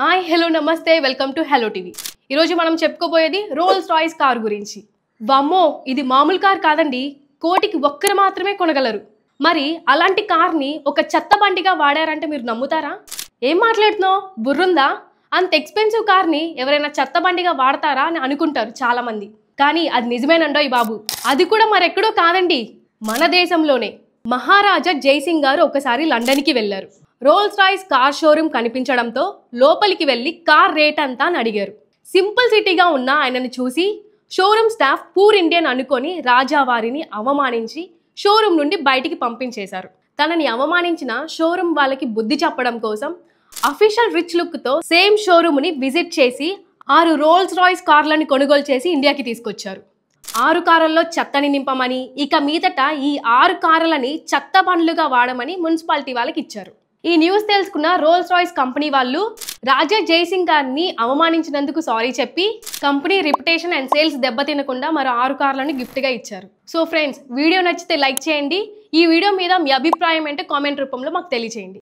Hi hello నమస్తే welcome to hello TV. ఈరోజు మనం చెప్పుకోబోయేది రోల్స్ రాయ్స్ కార్ గురించి. వామ్మో, ఇది మామూలు కార్ కాదండి, కోటికి ఒక్కరు మాత్రమే కొనగలరు. మరి అలాంటి కార్ని ఒక చెత్త బండిగా వాడారంటే మీరు నమ్ముతారా? ఏం మాట్లాడుతున్నావు, బుర్రుందా? అంత ఎక్స్పెన్సివ్ కార్ని ఎవరైనా చెత్త బండిగా వాడతారా అని అనుకుంటారు చాలా మంది. కానీ అది నిజమేనండో ఈ బాబు. అది కూడా మరెక్కడో కాదండి, మన దేశంలోనే. మహారాజా జైసింగ్ గారు ఒకసారి లండన్కి వెళ్ళారు. రోల్స్ రాయ్స్ కార్ షోరూమ్ కనిపించడంతో లోపలికి వెళ్ళి కార్ రేట్ అంతా అని అడిగారు. సింపుల్ సిటీగా ఉన్న ఆయనను చూసి షోరూమ్ స్టాఫ్ పూర్ ఇండియన్ అనుకొని రాజావారిని అవమానించి షోరూమ్ నుండి బయటికి పంపించేశారు. తనని అవమానించిన షోరూమ్ వాళ్ళకి బుద్ధి చెప్పడం కోసం అఫీషియల్ రిచ్ లుక్తో సేమ్ షోరూమ్ని విజిట్ చేసి 6 రోల్స్ రాయ్స్ కార్లను కొనుగోలు చేసి ఇండియాకి తీసుకొచ్చారు. 6 కార్లలో చెత్తని నింపమని, ఇక మీదట ఈ 6 కార్లని చెత్త బండ్లుగా వాడమని మున్సిపాలిటీ వాళ్ళకి ఇచ్చారు. ఈ న్యూస్ తెలుసుకున్న రోల్స్ రాయ్స్ కంపెనీ వాళ్ళు రాజా జైసింగ్ గారిని అవమానించినందుకు సారీ చెప్పి కంపెనీ రిప్యుటేషన్ అండ్ సేల్స్ దెబ్బతినకుండా మరో 6 కార్లను గిఫ్ట్గా ఇచ్చారు. సో ఫ్రెండ్స్, వీడియో నచ్చితే లైక్ చేయండి. ఈ వీడియో మీద మీ అభిప్రాయం ఏంటో కామెంట్ రూపంలో మాకు తెలియచేయండి.